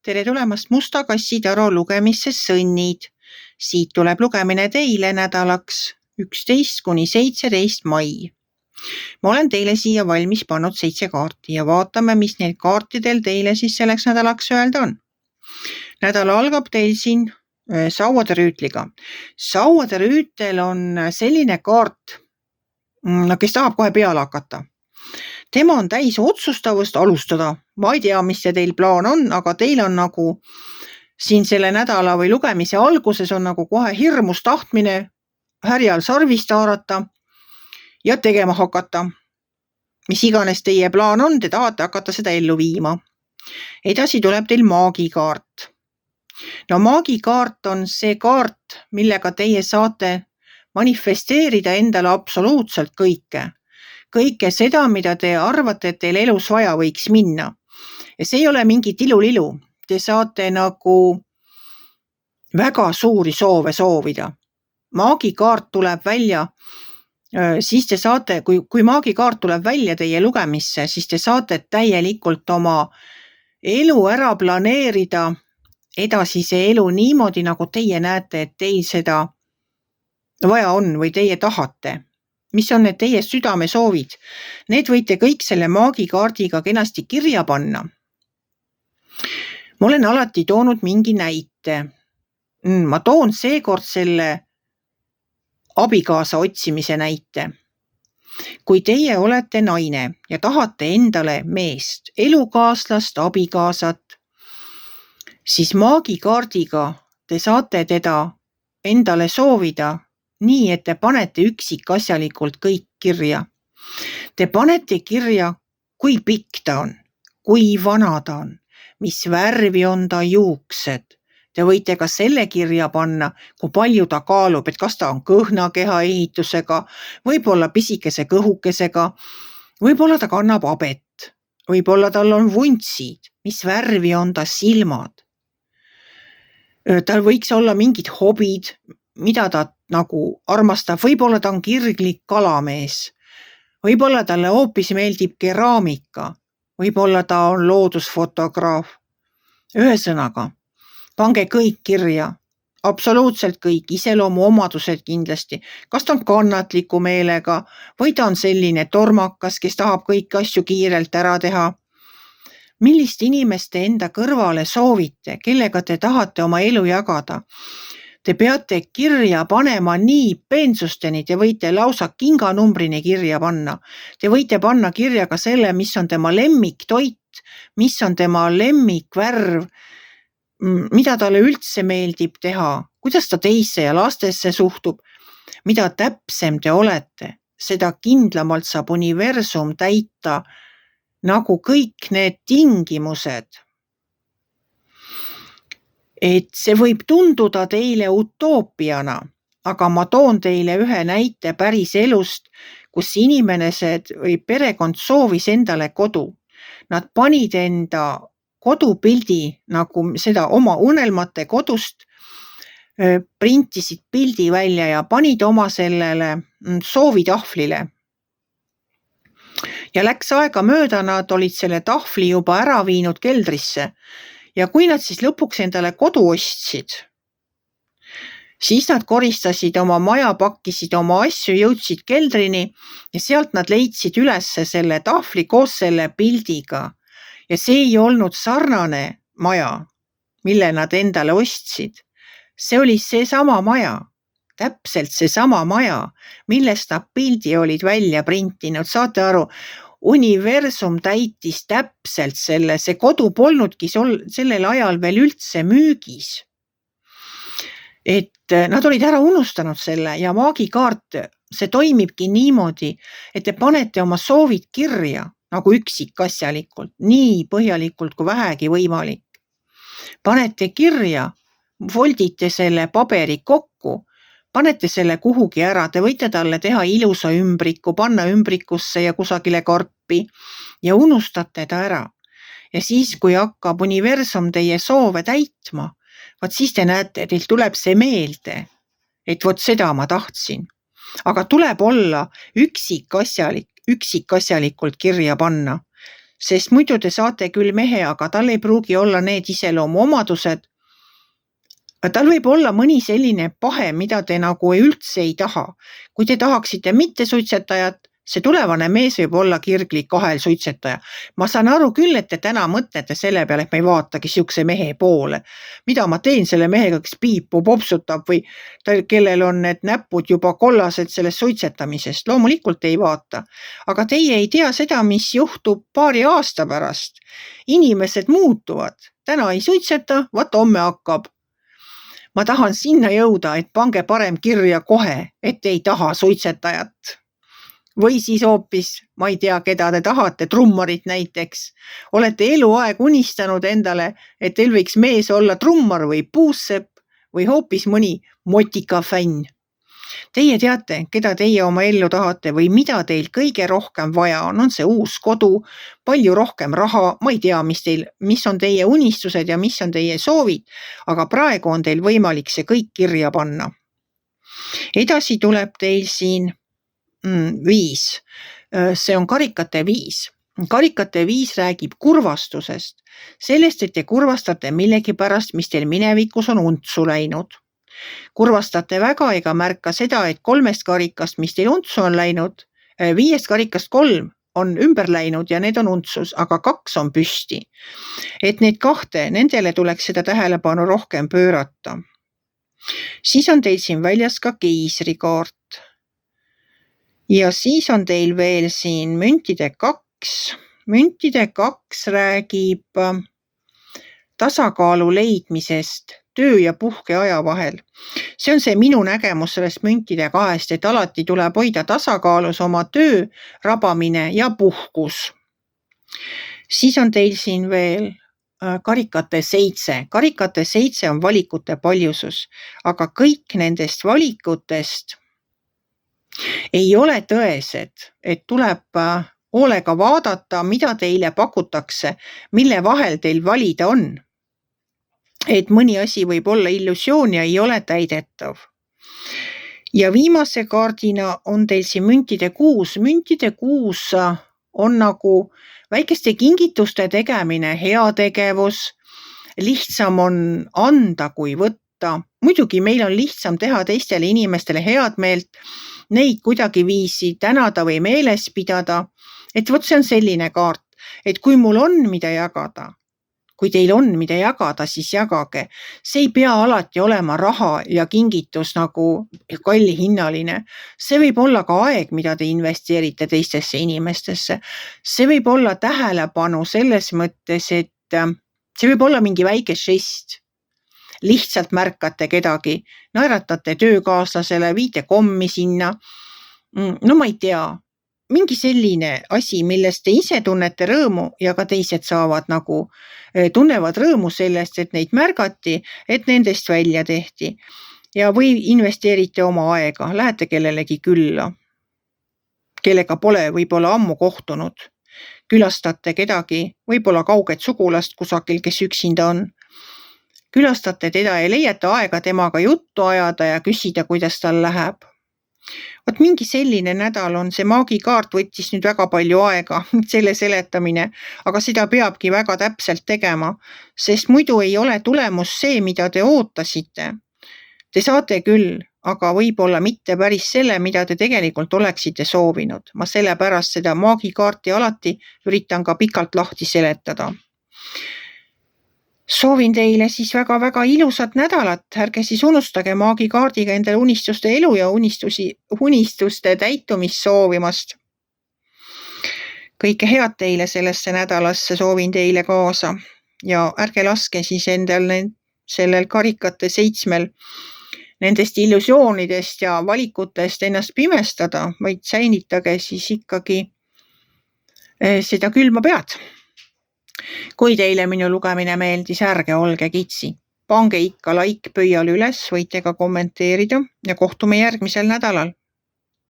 tere tulemast Musta kassi taro lugemisse sõnnid. Siit tuleb lugemine teile nädalaks 11–17 mai. Ma olen teile siia valmis pannud 7 kaarti ja vaatame, mis neil kaartidel teile siis selleks nädalaks öelda on. Nädal algab teil siin sauade rüütliga. Sauade rüütel on selline kaart, kes tahab kohe peale hakata. Tema on täis otsustavust alustada. Ma ei tea, mis see teil plaan on, aga teil on nagu siin selle nädala või lugemise alguses on nagu kohe hirmus tahtmine härjal sarvist haarata ja tegema hakata. Mis iganes teie plaan on, te tahate hakata seda ellu viima. Edasi tuleb teil maagikaart. No maagikaart on see kaart, millega teie saate manifesteerida endale absoluutselt kõike. Kõike seda, mida te arvate, et teil elus vaja võiks minna. Ja see ei ole mingi tilulilu. Te saate nagu väga suuri soove soovida. Maagikaart tuleb välja, siis te saate, kui maagikaart tuleb välja teie lugemisse, siis te saate täielikult oma elu ära planeerida edasise elu niimoodi, nagu teie näete, et teil seda vaja on või teie tahate. Mis on need teie südame soovid? Need võite kõik selle maagikaardiga kenasti kirja panna. Ma olen alati toonud mingi näite. Ma toon seekord selle abikaasa otsimise näite. Kui teie olete naine ja tahate endale meest, elukaaslast, abikaasat, siis maagikaardiga te saate teda endale soovida nii, et te panete üksikasjalikult kõik kirja. Te panete kirja, kui pikk ta on, kui vana ta on, mis värvi on ta juuksed. Te võite ka selle kirja panna, kui palju ta kaalub, et kas ta on kõhna kehaehitusega, võib-olla pisikese kõhukesega, võib-olla ta kannab abet, võib-olla tal on vuntsid, mis värvi on ta silmad. Tal võiks olla mingid hobid, mida ta nagu armastab, võib-olla ta on kirglik kalamees, võib-olla talle hoopis meeldib keraamika, võib-olla ta on loodusfotograaf. Ühesõnaga, pange kõik kirja, absoluutselt kõik, iseloomu omadused kindlasti, kas ta on kannatliku meelega või ta on selline tormakas, kes tahab kõiki asju kiirelt ära teha. Millist inimest te enda kõrvale soovite, kellega te tahate oma elu jagada? Te peate kirja panema nii peensusteni, te võite lausa kinganumbrini kirja panna. Te võite panna kirja ka selle, mis on tema lemmiktoit, mis on tema lemmikvärv, mida talle üldse meeldib teha, kuidas ta teisse ja lastesse suhtub. Mida täpsem te olete, seda kindlamalt saab universum täita nagu kõik need tingimused. Et see võib tunduda teile utoopiana, aga ma toon teile ühe näite päris elust, kus inimesed või perekond soovis endale kodu. Nad panid enda kodupildi, nagu seda oma unelmate kodust, printisid pildi välja ja panid oma sellele soovitahvlile. Ja läks aega mööda, nad olid selle tahvli juba ära viinud keldrisse. Ja kui nad siis lõpuks endale kodu ostsid, siis nad koristasid oma maja, pakkisid oma asju, jõudsid keldrini ja sealt nad leidsid üles selle tahvli koos selle pildiga. Ja see ei olnud sarnane maja, mille nad endale ostsid. See oli seesama maja, täpselt seesama maja, millest nad pildi olid välja printinud. Saate aru, universum täitis täpselt selle, see kodu polnudki sellel ajal veel üldse müügis. Et nad olid ära unustanud selle ja maagikaart, see toimibki niimoodi, et te panete oma soovid kirja nagu üksikasjalikult, nii põhjalikult kui vähegi võimalik. Panete kirja, foldite selle paberi kokku, panete selle kuhugi ära, te võite talle teha ilusa ümbriku, panna ümbrikusse ja kusagile karpi ja unustate ta ära. Ja siis, kui hakkab universum teie soove täitma, vaat siis te näete, teil tuleb see meelde, et vot seda ma tahtsin. Aga tuleb olla üksikasjalikult kirja panna. sest muidu te saate küll mehe, aga tal ei pruugi olla need iseloomuomadused. Tal võib olla mõni selline pahe, mida te nagu üldse ei taha. Kui te tahaksite mitte suitsetajat, see tulevane mees võib olla kirglik ahelsuitsetaja. Ma saan aru küll, et te täna mõtlete selle peale, et ma ei vaatagi siukse mehe poole. Mida ma teen selle mehega, kes piipu popsutab või kellel on need näpud juba kollased sellest suitsetamisest? Loomulikult ei vaata. Aga teie ei tea seda, mis juhtub paari aasta pärast. Inimesed muutuvad. Täna ei suitseta, vaat homme hakkab. Ma tahan sinna jõuda, et pange parem kirja kohe, et ei taha suitsetajat. Või siis hoopis, ma ei tea, keda te tahate, trummarit näiteks. Olete eluaeg unistanud endale, et teil võiks mees olla trummar või puussepp või hoopis mõni motikafänn. Teie teate, keda teie oma ellu tahate või mida teil kõige rohkem vaja on. On see uus kodu, palju rohkem raha, ma ei tea, mis on teie unistused ja mis on teie soovid, aga praegu on teil võimalik see kõik kirja panna. Edasi tuleb teil siin 5. See on karikate 5. Karikate 5 räägib kurvastusest. Sellest, et te kurvastate millegi pärast, mis teil minevikus on untsu läinud. Kurvastate väga ega märka seda, et 3 karikast, mis teil untsu on läinud, 5 karikast 3 on ümber läinud ja need on untsus, aga 2 on püsti. Et need 2, nendele tuleks seda tähelepanu rohkem pöörata. Siis on teil siin väljas ka keisrikaart. Ja siis on teil veel siin müntide 2. Müntide 2 räägib tasakaalu leidmisest töö ja puhkeaja vahel. See on see minu nägemus sellest müntide 2, et alati tuleb hoida tasakaalus oma töö, rabamine ja puhkus. Siis on teil siin veel karikate 7. Karikate 7 on valikute paljusus, aga kõik nendest valikutest ei ole tõesed, et tuleb hoolega vaadata, mida teile pakutakse, mille vahel teil valida on. Et mõni asi võib olla illusioon ja ei ole täidetav. Ja viimase kaardina on teil siin müntide 6. Müntide 6 on nagu väikeste kingituste tegemine, heategevus, lihtsam on anda kui võtta. Muidugi meil on lihtsam teha teistele inimestele head meelt, neid kuidagi viisi tänada või meeles pidada, et vot see on selline kaart, et kui mul on mida jagada, kui teil on mida jagada, siis jagage. See ei pea alati olema raha ja kingitus nagu kallihinnaline. See võib olla ka aeg, mida te investeerite teistesse inimestesse. See võib olla tähelepanu selles mõttes, et see võib olla mingi väike žest. Lihtsalt märkate kedagi, naeratate töökaaslasele, viite kommi sinna. No ma ei tea, mingi selline asi, millest te ise tunnete rõõmu ja ka teised tunnevad rõõmu sellest, et neid märgati, et nendest välja tehti. Ja või investeerite oma aega, lähete kellelegi külla, kellega pole võib-olla ammu kohtunud. Külastate kedagi, võib-olla kauget sugulast kusagil, kes üksinda on. Külastate teda ja leiate aega temaga juttu ajada ja küsida, kuidas tal läheb. Vot mingi selline nädal on, see maagikaart võttis nüüd väga palju aega, selle seletamine, aga seda peabki väga täpselt tegema, sest muidu ei ole tulemus see, mida te ootasite. Te saate küll, aga võib-olla mitte päris selle, mida te tegelikult oleksite soovinud. Ma sellepärast seda maagikaarti alati üritan ka pikalt lahti seletada. Soovin teile siis väga-väga ilusat nädalat. Ärge siis unustage maagikaardiga endale unistuste elu ja unistuste täitumist soovimast. Kõike head teile sellesse nädalasse soovin teile kaasa ja ärge laske siis endal sellel karikate 7 nendest illusioonidest ja valikutest ennast pimestada, vaid säilitage siis ikkagi seda külma pead. Kui teile minu lugemine meeldis, ärge olge kitsi. Pange ikka like pöial üles, võite ka kommenteerida ja kohtume järgmisel nädalal.